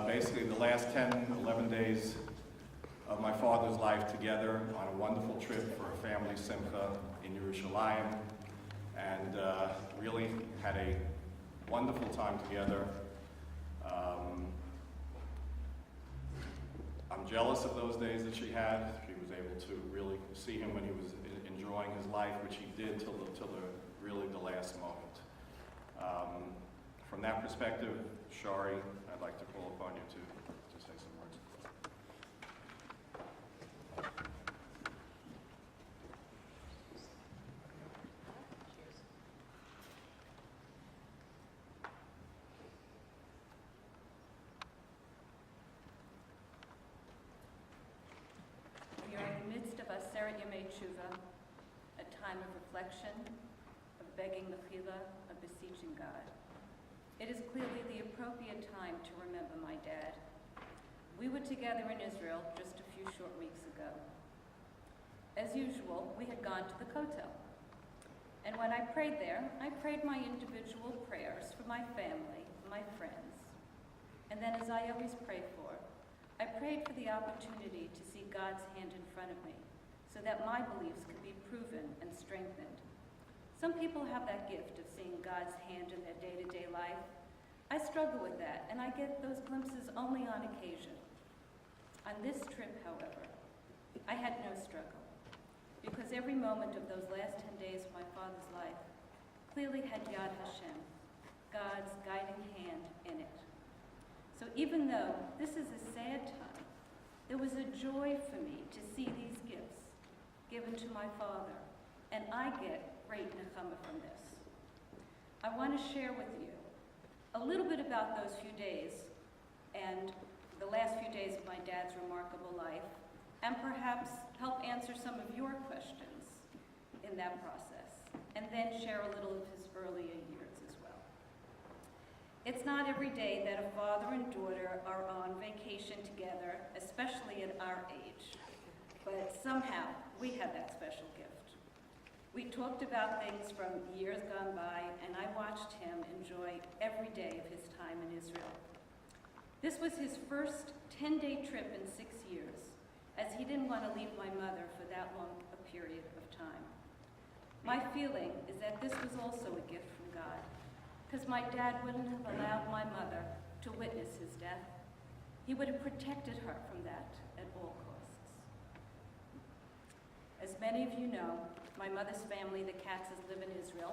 Basically the last 10, 11 days of my father's life together on a wonderful trip for a family simcha in Yerushalayim, and really had a wonderful time together. I'm jealous of those days that she had. She was able to really see him when he was enjoying his life, which he did till really the last moment. From that perspective, Shari, I'd like to call upon you to say some words. We are in the midst of Aseret Yemei Tshuva, a time of reflection, of begging mechila, of beseeching God. It is clearly the appropriate time to remember my dad. We were together in Israel just a few short weeks ago. As usual, we had gone to the Kotel. And when I prayed there, I prayed my individual prayers for my family, my friends. And then, as I always pray for, I prayed for the opportunity to see God's hand in front of me so that my beliefs could be proven and strengthened. Some people have that gift of seeing God's hand in their day-to-day life. I struggle with that, and I get those glimpses only on occasion. On this trip, however, I had no struggle, because every moment of those last 10 days of my father's life clearly had Yad Hashem, God's guiding hand in it. So even though this is a sad time, there was a joy for me to see these gifts given to my father, and I get great nechama from this. I want to share with you a little bit about those few days and the last few days of my dad's remarkable life, and perhaps help answer some of your questions in that process, and then share a little of his earlier years as well. It's not every day that a father and daughter are on vacation together, especially at our age, but somehow we have that special gift. We talked about things from years gone by, and I watched him enjoy every day of his time in Israel. This was his first 10-day trip in 6 years, as he didn't want to leave my mother for that long a period of time. My feeling is that this was also a gift from God, because my dad wouldn't have allowed my mother to witness his death. He would have protected her from that at all costs. As many of you know, my mother's family, the Katzes, live in Israel.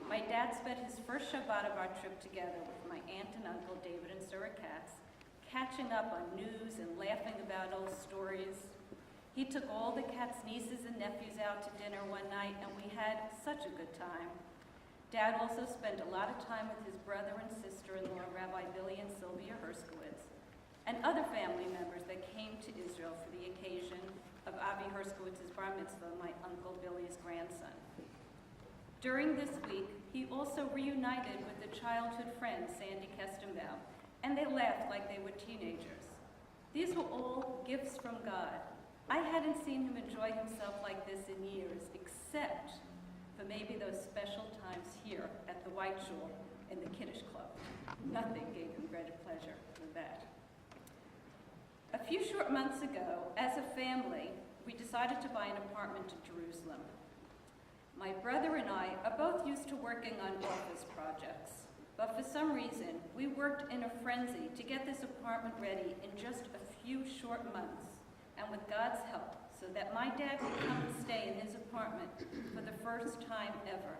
My dad spent his first Shabbat of our trip together with my aunt and uncle, David and Sarah Katz, catching up on news and laughing about old stories. He took all the Katz nieces and nephews out to dinner one night, and we had such a good time. Dad also spent a lot of time with his brother and sister-in-law, Rabbi Billy and Sylvia Herskowitz, and other family members that came to Israel for the occasion of Avi Herskowitz's bar mitzvah, my uncle Billy's grandson. During this week, he also reunited with a childhood friend, Sandy Kestenbaum, and they laughed like they were teenagers. These were all gifts from God. I hadn't seen him enjoy himself like this in years, except for maybe those special times here at the White Shul in the Kiddush Club. Nothing gave him greater pleasure than that. A few short months ago, as a family, we decided to buy an apartment in Jerusalem. My brother and I are both used to working on office projects, but for some reason, we worked in a frenzy to get this apartment ready in just a few short months, and with God's help, so that my dad would come and stay in his apartment for the first time ever.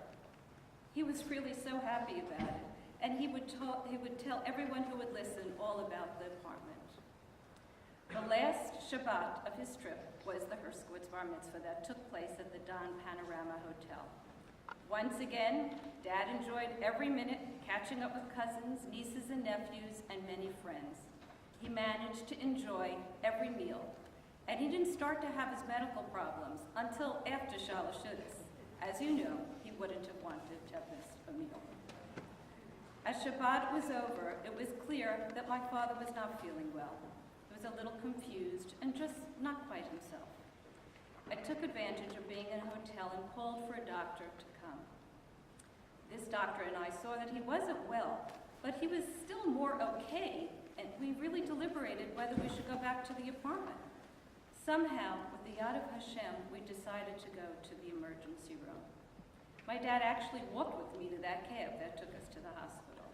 He was really so happy about it, and he would tell everyone who would listen all about the apartment. The last Shabbat of his trip was the Herskowitz bar mitzvah that took place at the Don Panorama Hotel. Once again, Dad enjoyed every minute, catching up with cousins, nieces and nephews, and many friends. He managed to enjoy every meal, and he didn't start to have his medical problems until after Shalosh Shudas. As you know, he wouldn't have wanted to have missed a meal. As Shabbat was over, it was clear that my father was not feeling well. He was a little confused and just not quite himself. I took advantage of being in a hotel and called for a doctor to This doctor and I saw that he wasn't well, but he was still more deliberated whether we should go back to the apartment. Somehow, with the yad of Hashem, we decided to go to the emergency room. My dad actually walked with me to that cab that took us to the hospital.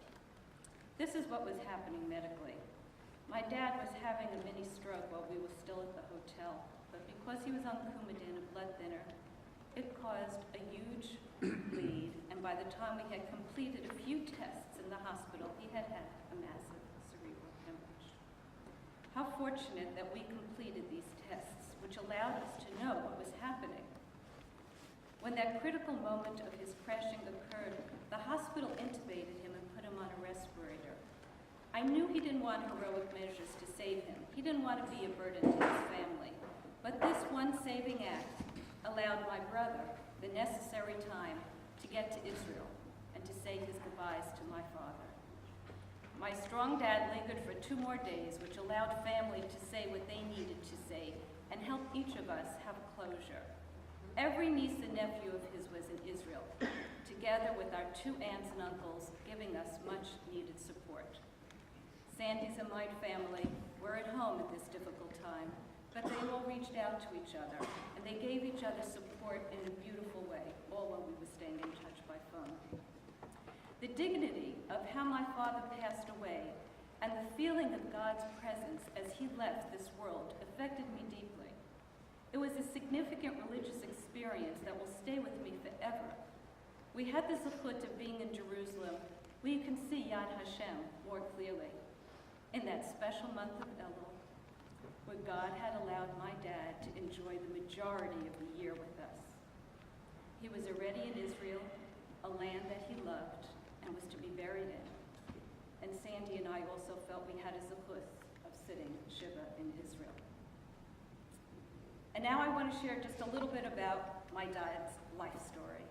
This is what was happening medically. My dad was having a mini stroke while we were still at the hotel, but because he was on Coumadin, a blood thinner, it caused a huge bleed, and by the time we had completed a few tests in the hospital, he had had a massive cerebral hemorrhage. How fortunate that we completed these tests, which allowed us to know what was happening. When that critical moment of his crashing occurred, the hospital intubated him and put him on a respirator. I knew he didn't want heroic measures to save him. He didn't want to be a burden to his family. But this one saving act allowed my brother the necessary time to get to Israel and to say his goodbyes to my father. My strong dad lingered for 2 more days, which allowed family to say what they needed to say and help each of us have closure. Every niece and nephew of his was in Israel, together with our 2 aunts and uncles, giving us much needed support. Sandy's and my family were at home at this difficult time, but they all reached out to each other, and they gave each other support in a beautiful way, all while we were staying in touch by phone. The dignity of how my father passed away and the feeling of God's presence as he left this world affected me deeply. It was a significant religious experience that will stay with me forever. We had the zechut of being in Jerusalem, where you can see Yad Hashem more clearly. In that special month of Elul, where God had allowed my dad to enjoy the majority of the year with us. He was already in Israel, a land that he loved and was to be buried in. And Sandy and I also felt we had a zechut of sitting Shiva in Israel. And now I want to share just a little bit about my dad's life story.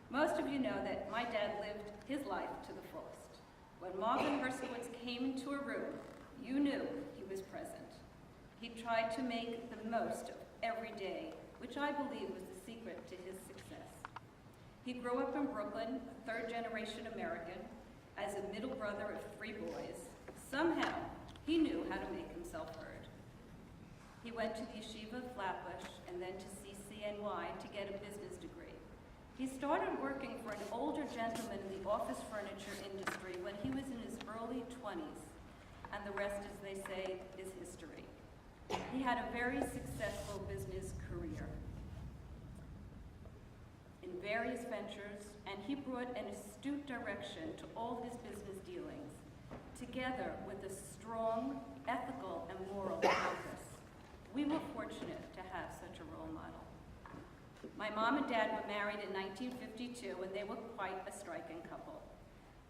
Most of you know that my dad lived his life to the fullest. When Marvin Herskowitz came into a room, you knew he was present. He tried to make the most of every day, which I believe was the secret to his success. He grew up in Brooklyn, a 3rd-generation American, as a middle brother of 3 boys. Somehow, he knew how to make himself heard. He went to the Yeshiva of Flatbush and then to CCNY to get a business degree. He started working for an older gentleman in the office furniture industry when he was in his early 20s, and the rest, as they say, is history. He had a very successful business career in various ventures, and he brought an astute direction to all his business dealings, together with a strong ethical and moral compass. We were fortunate to have such a role model. My mom and dad were married in 1952, and they were quite a striking couple.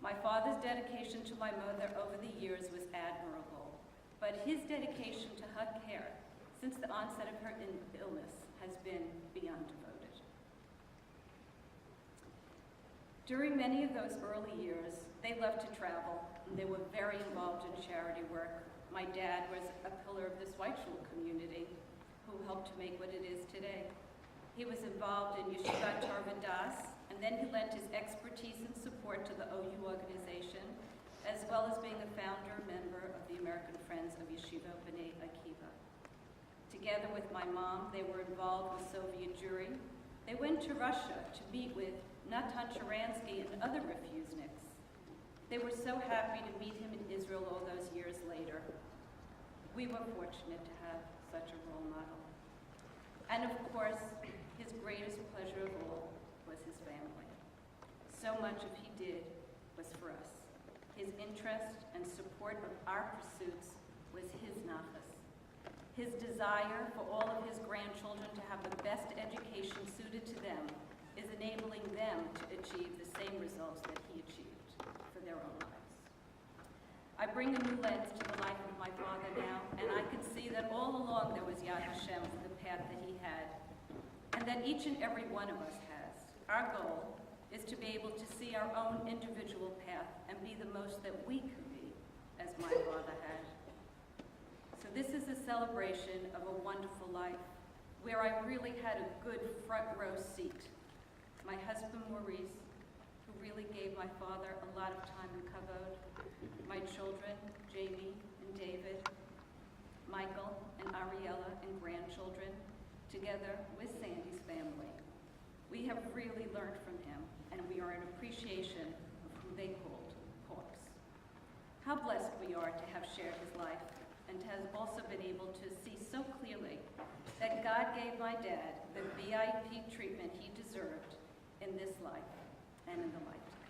My father's dedication to my mother over the years was admirable, but his dedication to her care since the onset of her illness has been beyond devoted. During many of those early years, they loved to travel, and they were very involved in charity work. My dad was a pillar of the Schweitschul community who helped to make what it is today. He was involved in Yeshivat Tarvadas, and then he lent his expertise and support to the OU organization, as well as being a founder member of the American Friends of Yeshiva B'nai Akiva. Together with my mom, they were involved with Soviet Jewry. They went to Russia to meet with Natan Sharansky and other refuseniks. They were so happy to meet him in Israel all those years later. We were fortunate to have such a role model. And of course, his greatest pleasure of all was his family. So much of he did was for us. His interest and support of our pursuits was his nachas. His desire for all of his grandchildren to have the best education suited to them is enabling them to achieve the same results that he achieved for their own lives. I bring a new lens to the life of my father now, and I can see that all along there was Yad Hashem for the path that he had, and that each and every one of us has. Our goal is to be able to see our own individual path and be the most that we can be, as my father had. So this is a celebration of a wonderful life, where I really had a good front row seat. My husband, Maurice, who really gave my father a lot of time and kavod, my children, Jamie and Mariella and grandchildren, together with Sandy's family. We have really learned from him, and we are in appreciation of who they called Hawks. How blessed we are to have shared his life, and to have also been able to see so clearly that God gave my dad the VIP treatment he deserved in this life and in the life to come.